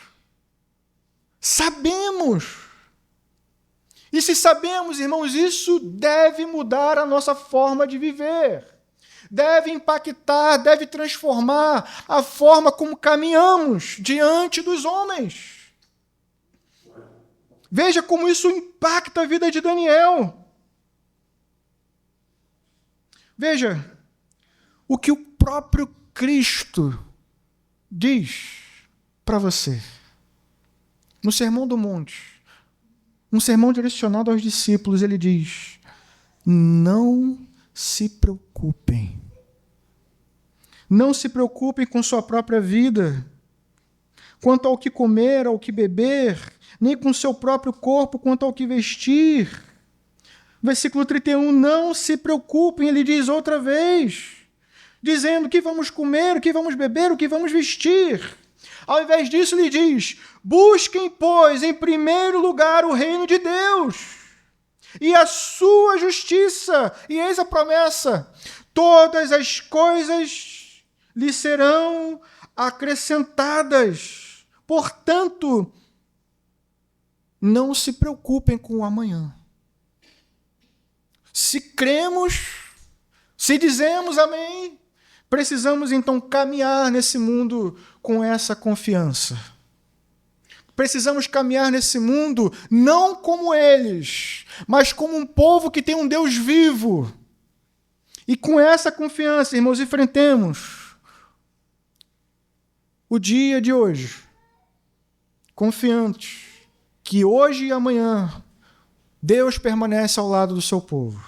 S1: E se sabemos, irmãos, isso deve mudar a nossa forma de viver. Deve impactar, deve transformar a forma como caminhamos diante dos homens. Veja como isso impacta a vida de Daniel. Veja o que o próprio Cristo diz para você. No Sermão do Monte, um sermão direcionado aos discípulos, ele diz: não se preocupem. Não se preocupem com sua própria vida, quanto ao que comer, ao que beber, nem com seu próprio corpo, quanto ao que vestir. Versículo 31, não se preocupem, ele diz outra vez, dizendo o que vamos comer, o que vamos beber, o que vamos vestir. Ao invés disso, ele diz: busquem, pois, em primeiro lugar o reino de Deus e a sua justiça. E eis a promessa: todas as coisas lhe serão acrescentadas. Portanto, não se preocupem com o amanhã. Se cremos, se dizemos amém, precisamos então caminhar nesse mundo com essa confiança. Precisamos caminhar nesse mundo não como eles, mas como um povo que tem um Deus vivo. E com essa confiança, irmãos, enfrentemos o dia de hoje, confiantes que hoje e amanhã Deus permanece ao lado do seu povo.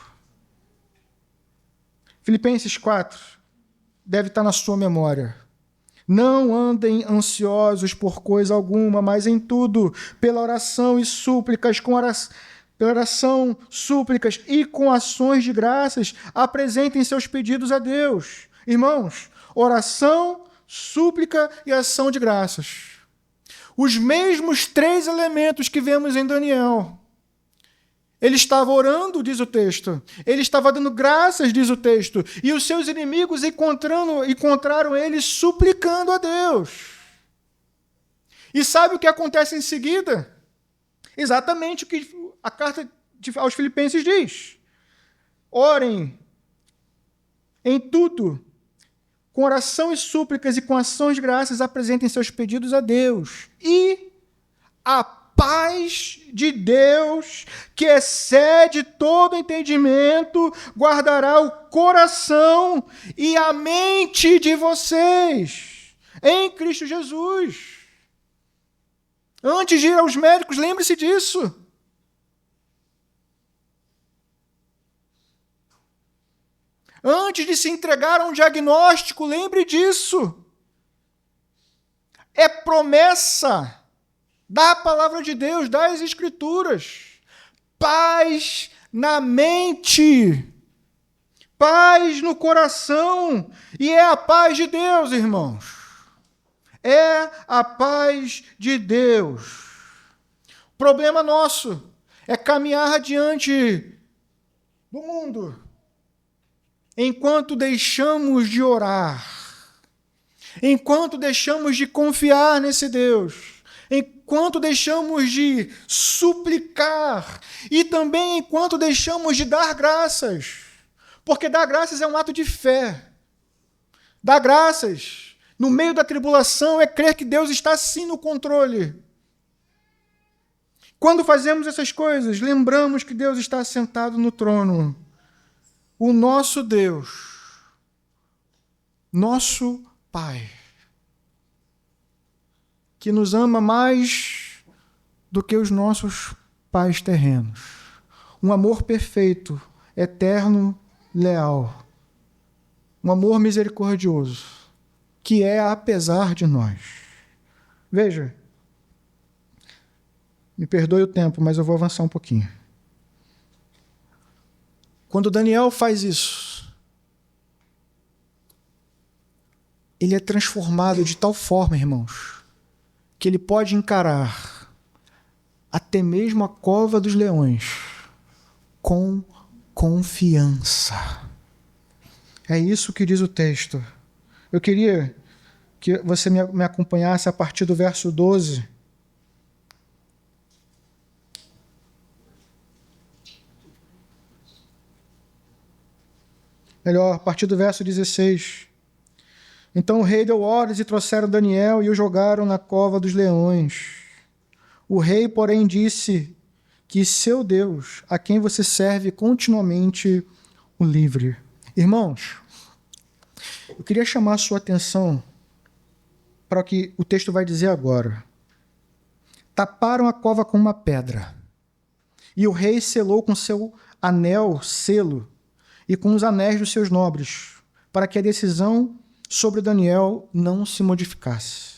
S1: Filipenses 4 deve estar na sua memória. Não andem ansiosos por coisa alguma, mas em tudo, pela oração e súplicas, súplicas e com ações de graças, apresentem seus pedidos a Deus. Irmãos, oração, súplica e ação de graças. Os mesmos 3 elementos que vemos em Daniel. Ele estava orando, diz o texto. Ele estava dando graças, diz o texto. E os seus inimigos encontraram ele suplicando a Deus. E sabe o que acontece em seguida? Exatamente o que a carta aos Filipenses diz. Orem em tudo, com oração e súplicas e com ações de graças, apresentem seus pedidos a Deus. E a paz de Deus, que excede todo entendimento, guardará o coração e a mente de vocês em Cristo Jesus. Antes de ir aos médicos, lembre-se disso. Antes de se entregar a um diagnóstico, lembre disso. É promessa da palavra de Deus, das Escrituras. Paz na mente, paz no coração, e é a paz de Deus, irmãos. É a paz de Deus. O problema nosso é caminhar diante do mundo enquanto deixamos de orar, enquanto deixamos de confiar nesse Deus, enquanto deixamos de suplicar e também enquanto deixamos de dar graças, porque dar graças é um ato de fé. Dar graças no meio da tribulação é crer que Deus está sim no controle. Quando fazemos essas coisas, lembramos que Deus está sentado no trono. O nosso Deus, nosso Pai, que nos ama mais do que os nossos pais terrenos. Um amor perfeito, eterno, leal. Um amor misericordioso, que é apesar de nós. Veja, me perdoe o tempo, mas eu vou avançar um pouquinho. Quando Daniel faz isso, ele é transformado de tal forma, irmãos, que ele pode encarar até mesmo a cova dos leões com confiança. É isso que diz o texto. Eu queria que você me acompanhasse a partir do verso 12. Melhor, a partir do verso 16. Então o rei deu ordens e trouxeram Daniel e o jogaram na cova dos leões. O rei, porém, disse que seu Deus, a quem você serve continuamente, o livre. Irmãos, eu queria chamar a sua atenção para o que o texto vai dizer agora. Taparam a cova com uma pedra, e o rei selou com seu anel selo e com os anéis dos seus nobres, para que a decisão sobre Daniel não se modificasse.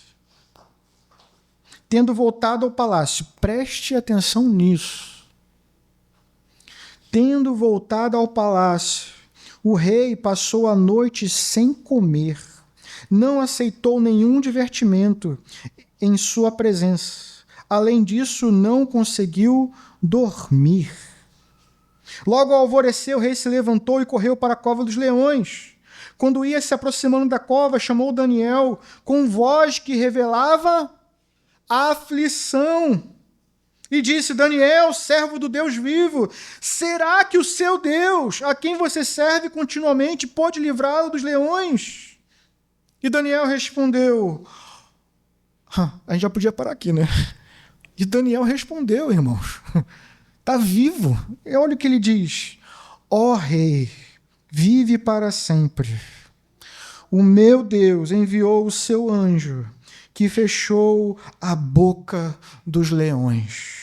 S1: Tendo voltado ao palácio, preste atenção nisso. Tendo voltado ao palácio, o rei passou a noite sem comer, não aceitou nenhum divertimento em sua presença. Além disso, não conseguiu dormir. Logo ao alvorecer, o rei se levantou e correu para a cova dos leões. Quando ia se aproximando da cova, chamou Daniel com voz que revelava aflição. E disse: Daniel, servo do Deus vivo, será que o seu Deus, a quem você serve continuamente, pode livrá-lo dos leões? E Daniel respondeu... A gente já podia parar aqui, né? E Daniel respondeu, irmãos, está vivo. E olha o que ele diz: ó rei, vive para sempre. O meu Deus enviou o seu anjo, que fechou a boca dos leões.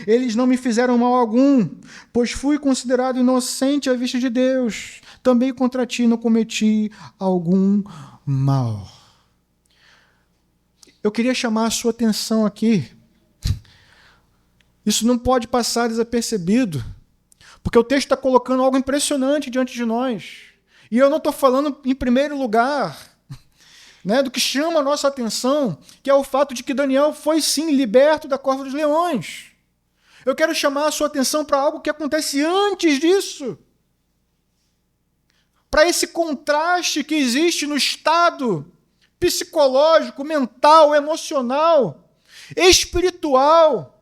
S1: Eles não me fizeram mal algum, pois fui considerado inocente à vista de Deus. Também contra ti não cometi algum mal. Eu queria chamar a sua atenção aqui. Isso não pode passar desapercebido, porque o texto está colocando algo impressionante diante de nós. E eu não estou falando, em primeiro lugar, né, do que chama a nossa atenção, que é o fato de que Daniel foi, sim, liberto da cova dos leões. Eu quero chamar a sua atenção para algo que acontece antes disso. Para esse contraste que existe no estado psicológico, mental, emocional, espiritual.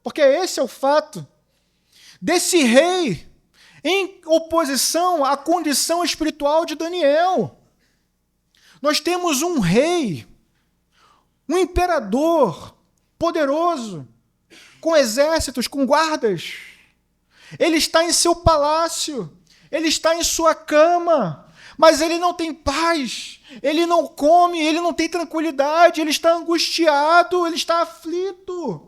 S1: Porque esse é o fato desse rei em oposição à condição espiritual de Daniel. Nós temos um rei, um imperador poderoso, com exércitos, com guardas. Ele está em seu palácio, ele está em sua cama, mas ele não tem paz, ele não come, ele não tem tranquilidade, ele está angustiado, ele está aflito.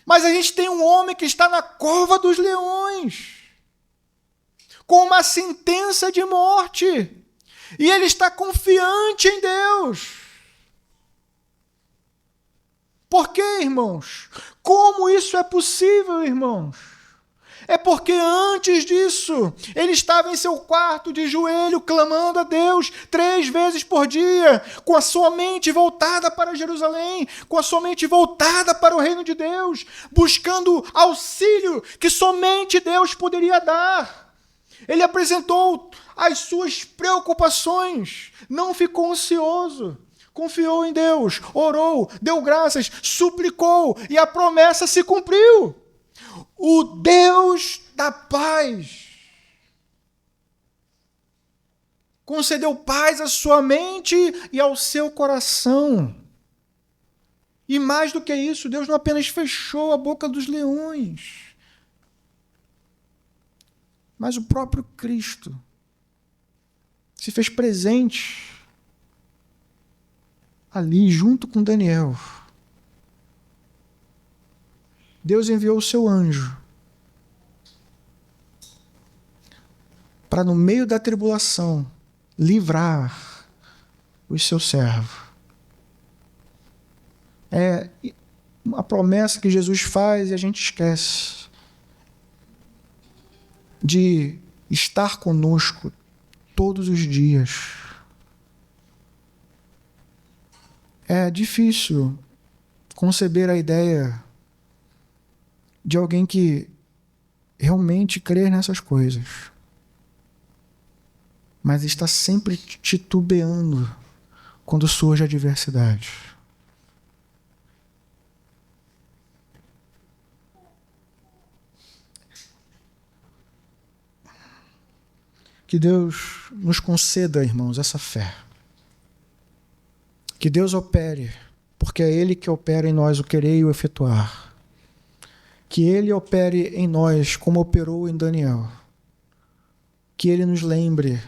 S1: Mas a gente tem um homem que está na cova dos leões, com uma sentença de morte, e ele está confiante em Deus. Por quê, irmãos? Como isso é possível, irmãos? É porque antes disso, ele estava em seu quarto de joelho, clamando a Deus 3 vezes por dia, com a sua mente voltada para Jerusalém, com a sua mente voltada para o reino de Deus, buscando auxílio que somente Deus poderia dar. Ele apresentou as suas preocupações, não ficou ansioso. Confiou em Deus, orou, deu graças, suplicou, e a promessa se cumpriu. O Deus da paz concedeu paz à sua mente e ao seu coração. E mais do que isso, Deus não apenas fechou a boca dos leões, mas o próprio Cristo se fez presente ali, junto com Daniel. Deus enviou o seu anjo para, no meio da tribulação, livrar os seus servos. É uma promessa que Jesus faz e a gente esquece de estar conosco todos os dias. É difícil conceber a ideia de alguém que realmente crê nessas coisas, mas está sempre titubeando quando surge a adversidade. Que Deus nos conceda, irmãos, essa fé. Que Deus opere, porque é Ele que opera em nós o querer e o efetuar. Que Ele opere em nós como operou em Daniel. Que Ele nos lembre,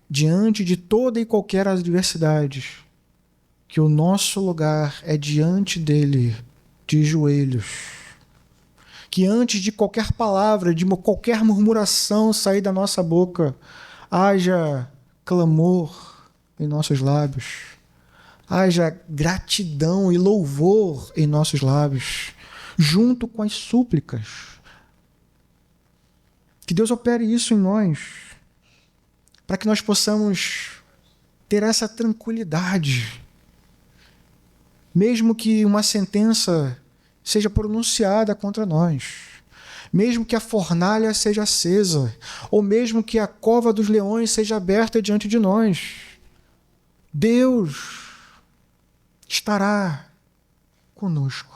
S1: diante de toda e qualquer adversidade, que o nosso lugar é diante dEle, de joelhos. Que antes de qualquer palavra, de qualquer murmuração sair da nossa boca, haja clamor em nossos lábios, haja gratidão e louvor em nossos lábios, junto com as súplicas. Que Deus opere isso em nós, para que nós possamos ter essa tranquilidade, mesmo que uma sentença seja pronunciada contra nós, mesmo que a fornalha seja acesa, ou mesmo que a cova dos leões seja aberta diante de nós, Deus estará conosco.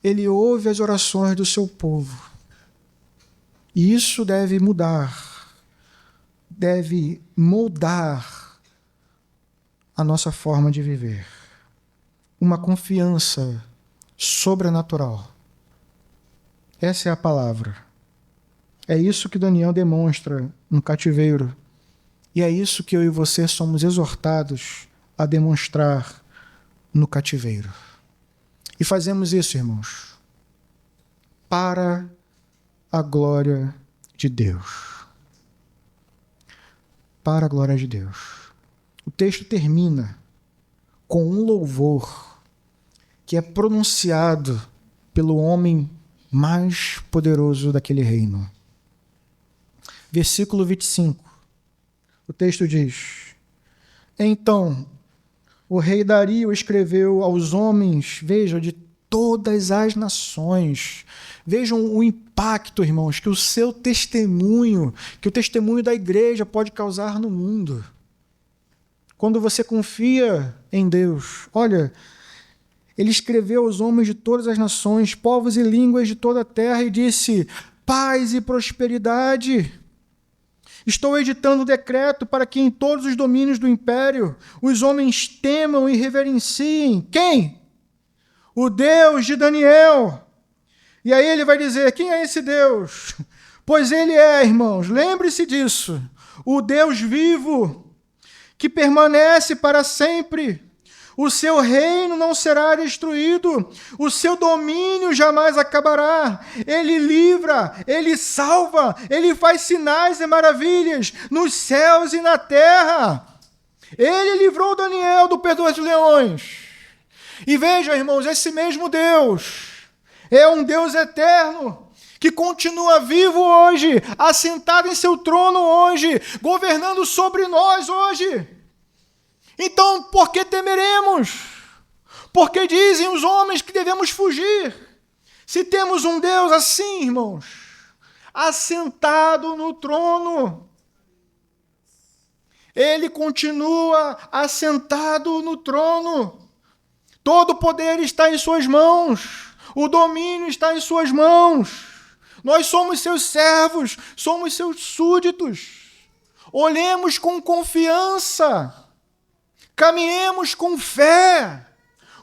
S1: Ele ouve as orações do seu povo. E isso deve mudar, deve moldar a nossa forma de viver. Uma confiança sobrenatural. Essa é a palavra. É isso que Daniel demonstra no cativeiro. E é isso que eu e você somos exortados a demonstrar no cativeiro. E fazemos isso, irmãos, para a glória de Deus. Para a glória de Deus. O texto termina com um louvor que é pronunciado pelo homem mais poderoso daquele reino. Versículo 25. O texto diz: Então, o rei Dario escreveu aos homens, vejam, de todas as nações. Vejam o impacto, irmãos, que o seu testemunho, que o testemunho da igreja pode causar no mundo. Quando você confia em Deus, olha, ele escreveu aos homens de todas as nações, povos e línguas de toda a terra e disse: paz e prosperidade. Estou editando um decreto para que em todos os domínios do império os homens temam e reverenciem. Quem? O Deus de Daniel. E aí ele vai dizer: quem é esse Deus? Pois ele é, irmãos, lembre-se disso, o Deus vivo, que permanece para sempre. O seu reino não será destruído, o seu domínio jamais acabará. Ele livra, ele salva, ele faz sinais e maravilhas nos céus e na terra. Ele livrou Daniel do perdor de leões. E veja, irmãos, esse mesmo Deus é um Deus eterno, que continua vivo hoje, assentado em seu trono hoje, governando sobre nós hoje. Então, por que temeremos? Porque dizem os homens que devemos fugir. Se temos um Deus assim, irmãos, assentado no trono, ele continua assentado no trono. Todo o poder está em suas mãos. O domínio está em suas mãos. Nós somos seus servos, somos seus súditos. Olhemos com confiança. Caminhemos com fé,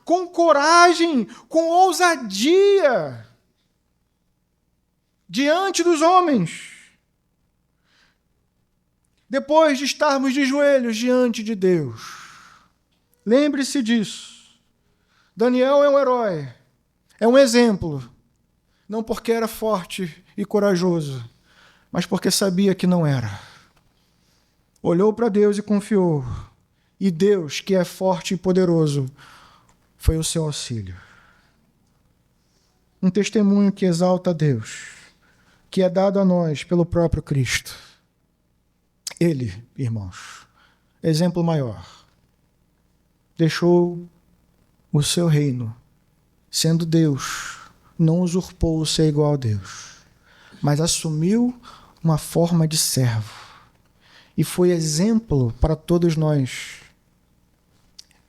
S1: com coragem, com ousadia diante dos homens. Depois de estarmos de joelhos diante de Deus. Lembre-se disso. Daniel é um herói, é um exemplo. Não porque era forte e corajoso, mas porque sabia que não era. Olhou para Deus e confiou. E Deus, que é forte e poderoso, foi o seu auxílio. Um testemunho que exalta a Deus, que é dado a nós pelo próprio Cristo. Ele, irmãos, exemplo maior. Deixou o seu reino, sendo Deus, não usurpou o ser igual a Deus, mas assumiu uma forma de servo e foi exemplo para todos nós.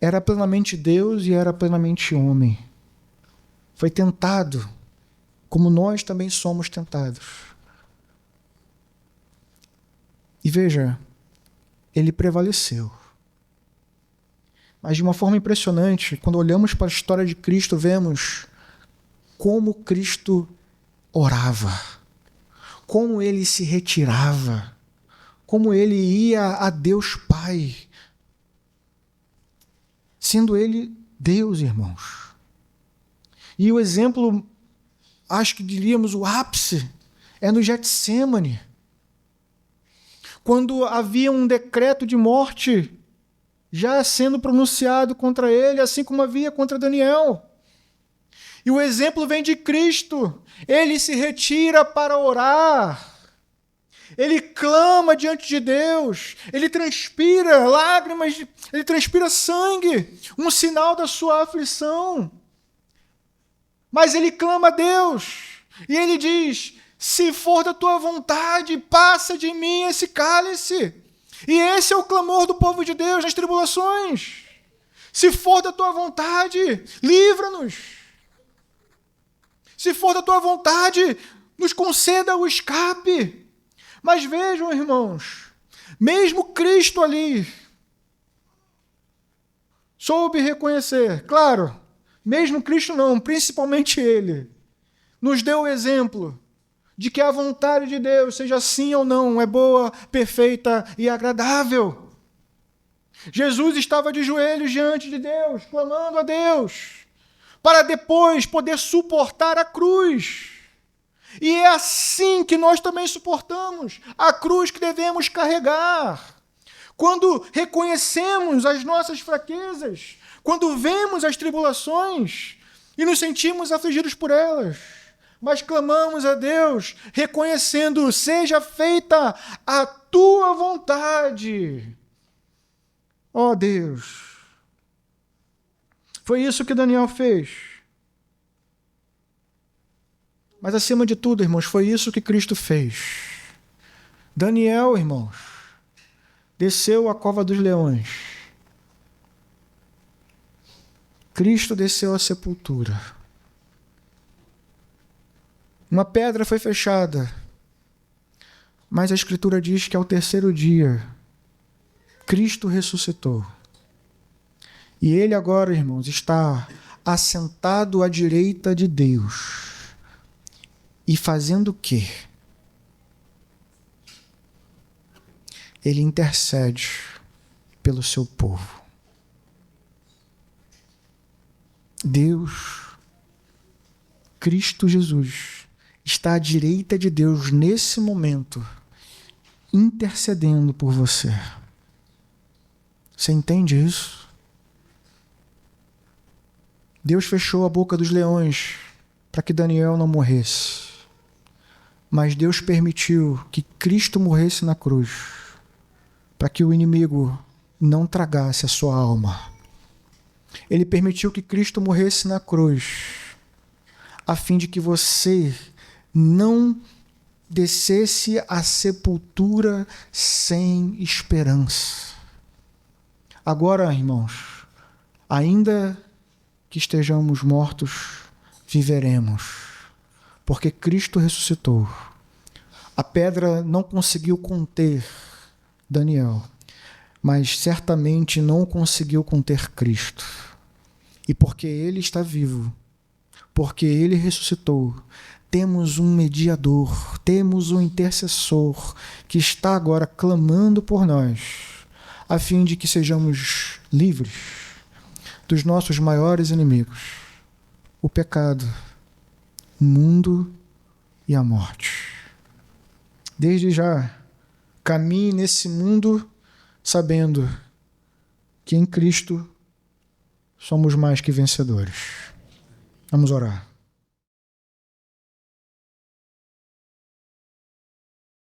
S1: Era plenamente Deus e era plenamente homem. Foi tentado, como nós também somos tentados. E veja, ele prevaleceu. Mas de uma forma impressionante, quando olhamos para a história de Cristo, vemos como Cristo orava, como ele se retirava, como ele ia a Deus Pai, sendo ele Deus, irmãos. E o exemplo, acho que diríamos o ápice, é no Getsêmani, quando havia um decreto de morte já sendo pronunciado contra ele, assim como havia contra Daniel. E o exemplo vem de Cristo. Ele se retira para orar. Ele clama diante de Deus. Ele transpira lágrimas, ele transpira sangue, um sinal da sua aflição. Mas ele clama a Deus. E ele diz: se for da tua vontade, passa de mim esse cálice. E esse é o clamor do povo de Deus nas tribulações. Se for da tua vontade, livra-nos. Se for da tua vontade, nos conceda o escape. Mas vejam, irmãos, mesmo Cristo ali soube reconhecer, claro, mesmo Cristo não, principalmente ele, nos deu o exemplo de que a vontade de Deus, seja sim ou não, é boa, perfeita e agradável. Jesus estava de joelhos diante de Deus, clamando a Deus, para depois poder suportar a cruz. E é assim que nós também suportamos a cruz que devemos carregar. Quando reconhecemos as nossas fraquezas, quando vemos as tribulações e nos sentimos afligidos por elas, mas clamamos a Deus, reconhecendo: seja feita a tua vontade. Ó Deus. Foi isso que Daniel fez. Mas acima de tudo, irmãos, foi isso que Cristo fez. Daniel, irmãos, desceu à cova dos leões. Cristo desceu à sepultura. Uma pedra foi fechada, mas a Escritura diz que ao terceiro dia, Cristo ressuscitou. E ele agora, irmãos, está assentado à direita de Deus. E fazendo o quê? Ele intercede pelo seu povo. Deus, Cristo Jesus, está à direita de Deus nesse momento, intercedendo por você. Você entende isso? Deus fechou a boca dos leões para que Daniel não morresse. Mas Deus permitiu que Cristo morresse na cruz, para que o inimigo não tragasse a sua alma. Ele permitiu que Cristo morresse na cruz, a fim de que você não descesse à sepultura sem esperança. Agora, irmãos, ainda que estejamos mortos, viveremos, porque Cristo ressuscitou. A pedra não conseguiu conter Daniel, mas certamente não conseguiu conter Cristo. E porque ele está vivo, porque ele ressuscitou, temos um mediador, temos um intercessor que está agora clamando por nós, a fim de que sejamos livres dos nossos maiores inimigos, o pecado, o mundo e a morte. Desde já, caminhe nesse mundo sabendo que em Cristo somos mais que vencedores. Vamos orar.